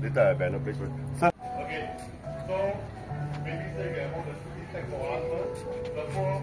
Later I banner placement. Sir. Okay, so maybe say we have all the statistics for us first. The four.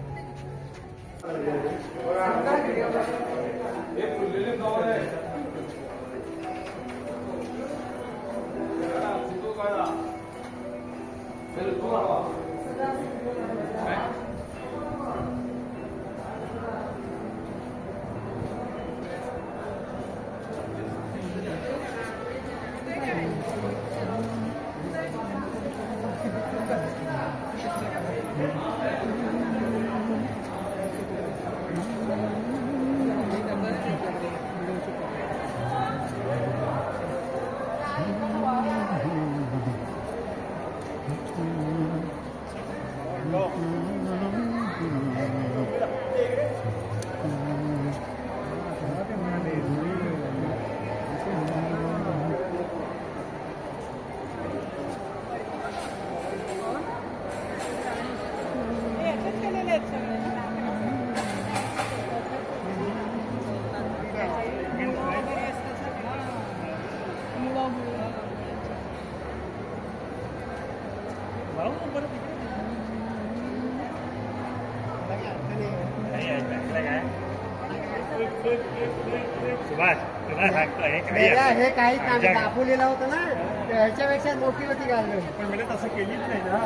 हे काही दाखवलेलं होतं ना ह्याच्यापेक्षा मोठी होती घालून पण म्हणजे तसं केलीच नाही ना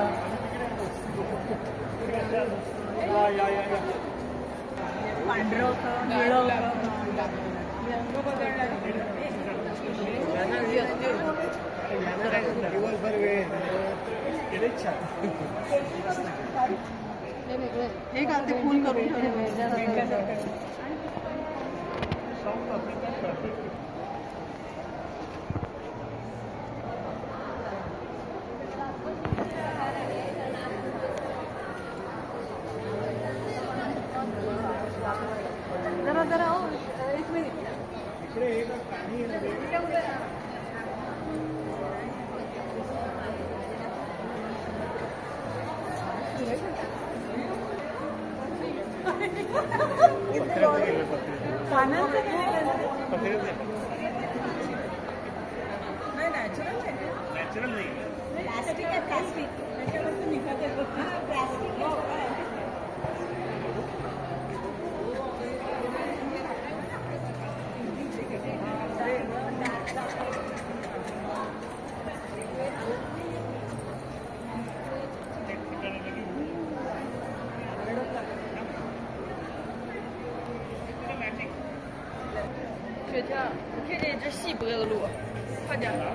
पांढरं होतं निळं होतं दिवसभर वेळ हे घालते फुल करून जरा एक मिनिट इकडे एक पाणी नॅचरल नाही प्लास्टिक आहे प्लास्टिक त्याच्यावरती निघत प्लास्टिक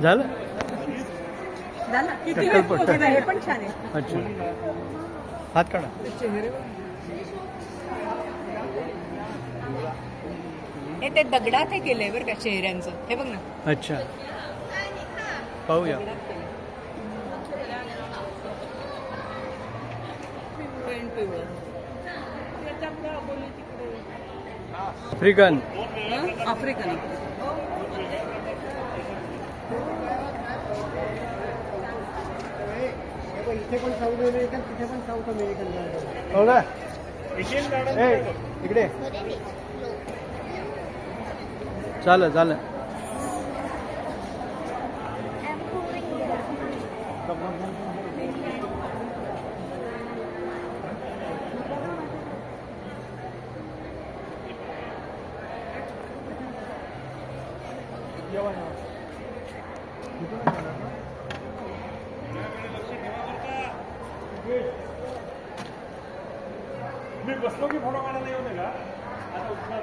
झालं हे पण छान आहे अच्छा हात काढा हे ते दगडात हे केलंय बरं का चेहऱ्यांचं हे बघ ना अच्छा पाहूया आफ्रिकन आफ्रिकन इथे पण साऊथ अमेरिकन तिथे पण साऊथ अमेरिकन हो ना इकडे चालेल चालेल मी बसलो की फोटो काढायला येऊ नये का आता उठणार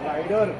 रायडर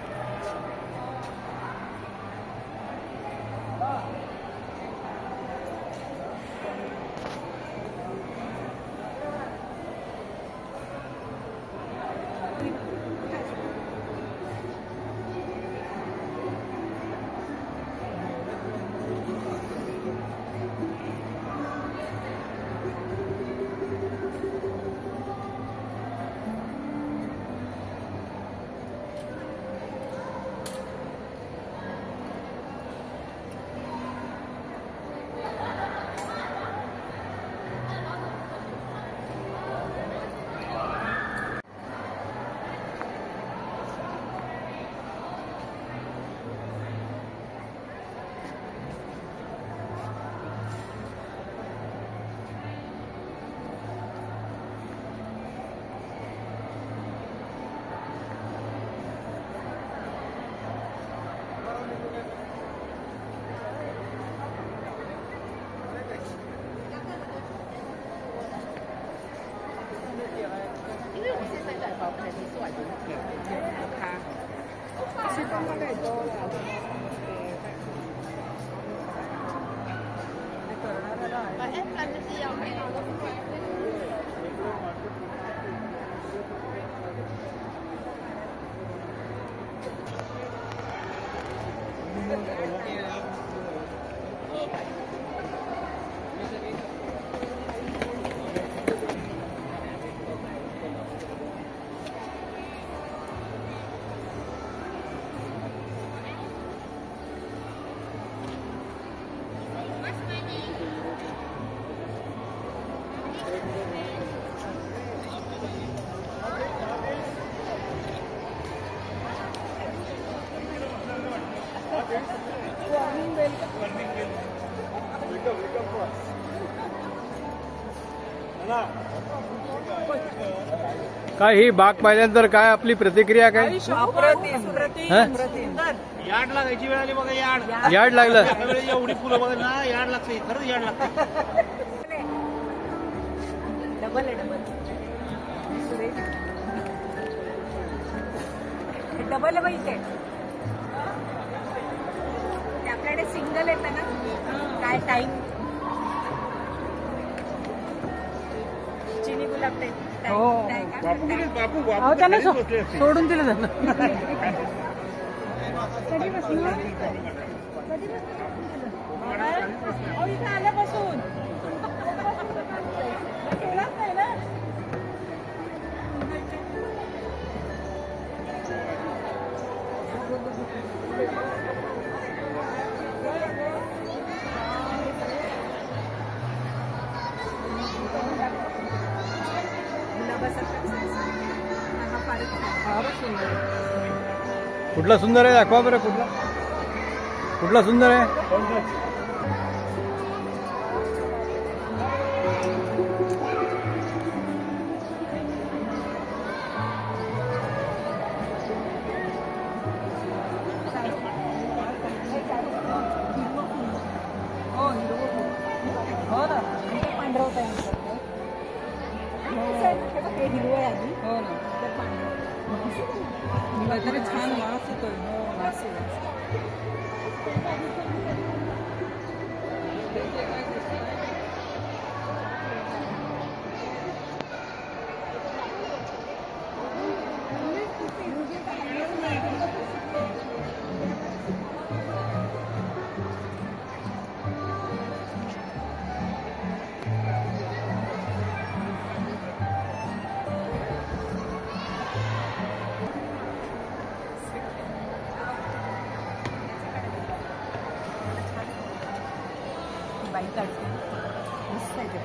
काय ही बाग पाहिल्यानंतर काय आपली प्रतिक्रिया काय? यार्ड लागायची वेळ आली बघा. यार्ड लागलं. एवढी फुलं बघा ना, यार्ड लागते. खरंच यार्ड लागते. डबल आहे डबल. डबल आहे इथे. आपल्याकडे सिंगल येतं ना. काय टाईम चिनी गुलाब टाईप. बापू त्याला सोडून दिलं जातं. कधी बसलो इथे आल्यापासून केलाच नाही ना. कुठला सुंदर आहे दाखवा बरं. कुठला सुंदर आहे? हो ना. पांढरा होता हिरवं आहे आधी. हो ना. काहीतरी छान वास येतोय. वास बाई काढते. मस्त आहे ते.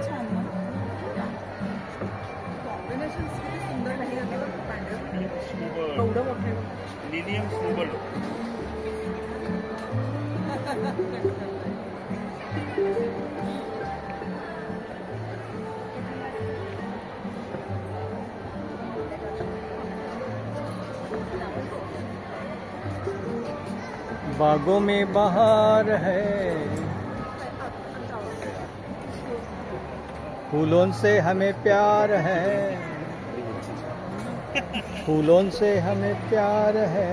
छान ना. कॉम्बिनेशन किती सुंदर नाही पांढरं एवढं मोठं. लिनियम स्नोबल. बागों में बहार है, फूलों से हमें प्यार है, फूलों से हमें प्यार है.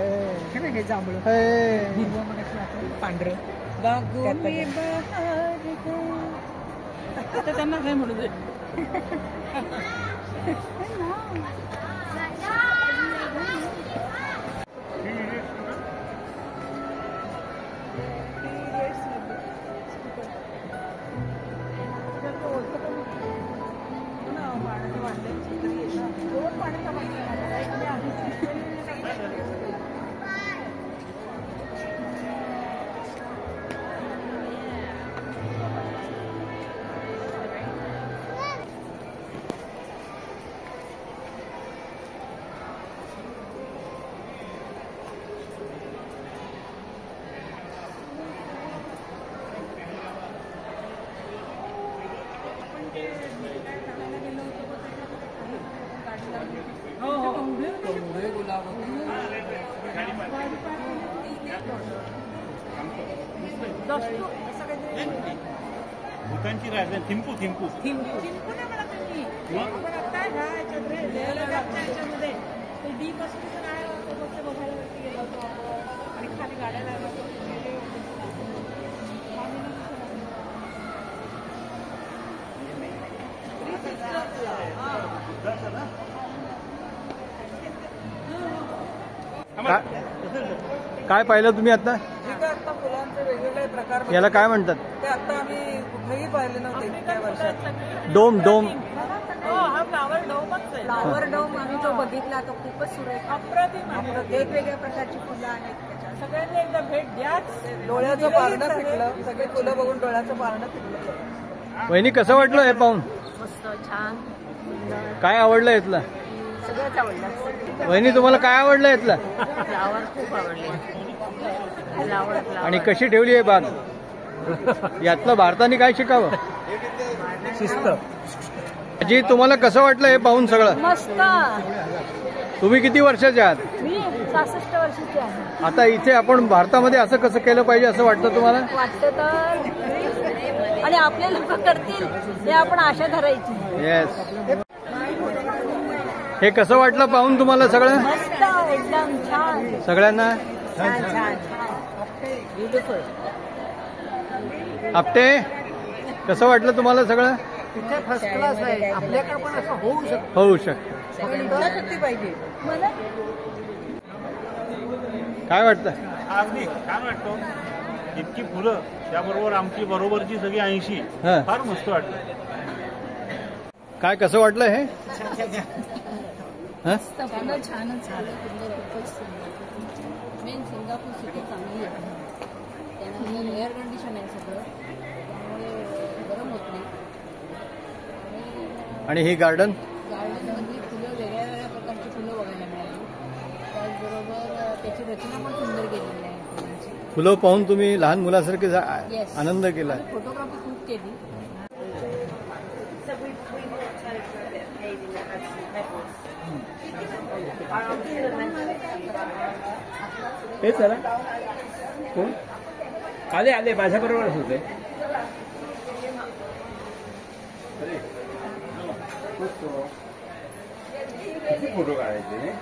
हे जांभळं है हिरवं मगाशी वाटलं पांढरं. बागों में बहार है. आता त्यांना काय म्हणू दे. दस्तू असं काहीतरी भूतांची राजधानी थिंपू थिंपू चिंकू नाही म्हणत तुम्ही. आपण आता ह्या याच्यात रे, लेह-लडाखच्या याच्यामध्ये ते डी पासून पण आहे, ते फक्त बघायला वरती गेलो होतो आपण. आणि खाली गाड्या लागल्या होत्या. गेले होते. काय पाहिलं तुम्ही आता? ठीक आहे, आता फुलांचे वेगवेगळे प्रकार याला काय म्हणतात? ते आता आम्ही कुठेही पाहिले नव्हते त्या वर्षात. डोम डोम हो, हा फ्लावर डोमच आहे. फ्लावर डोम आम्ही तो बघितला तो खूपच सुरेख अप्रतिम आहे. वेगवेगळ्या प्रकारची फुलं आहेत त्याच्यात. सगळ्यांनी एकदा भेट द्याच. डोळ्याचं पारणं फिटलं, सगळे फुलं बघून डोळ्याचं पारणं फिटलं. वहिनी कसं वाटलं हे पाहून? मस्त छान काय आवडलं इथलं? सगळंच आवडलं. वहिनी तुम्हाला काय आवडलं इथलं? फ्लावर खूप आवडले. फ्लावर आणि कशी ठेवली आहे बाग? यातलं भारताने काय शिकावं? शिस्त. जी तुम्हाला कसं वाटलं हे पाहून सगळं? मस्त. तुम्ही किती वर्षाचे आहात? मी 66 वर्षाची आहे. आता इथे आपण भारतामध्ये असं कसं केलं पाहिजे असं वाटतं तुम्हाला? वाटतं तर आणि आपले लोक करतील हे आपण आशा धरायची. येस. हे कसं वाटलं पाहून तुम्हाला सगळं? मस्त एकदम छान सगळ्यांना छान छान ब्युटिफुल. आपटे कसं वाटलं तुम्हाला सगळं? तिथे फर्स्ट क्लास आहे. आपल्याकडे पण असं होऊ शकतं. होऊ शकतं. शक्ती पाहिजे. मला काय वाटतं? अगदी छान वाटतो. इतकी फुलं त्याबरोबर आमची बरोबरची सगळी 80 हा. फार मस्त वाटलं. काय कसं वाटलं हे? हं? फुलं छानच झालं. फुलं खूपच सुंदर. मेन सिंगापूर सिटी चांगली आहे. त्यानंतर एअर कंडिशन आहे सगळं, त्यामुळे गरम होत नाही. आणि ही गार्डन? गार्डनमधली फुलं वेगळ्या वेगळ्या प्रकारची फुलं बघायला मिळाली. त्याचबरोबर त्याची रचना पण सुंदर केलेली आहे फुलांची. फुलं पाहून तुम्ही लहान मुलासारखे Yes. आनंद केला. फोटोग्राफी खूप केली. हे चला कोण आले आले माझ्याबरोबरच होते. किती फोटो काढायचे?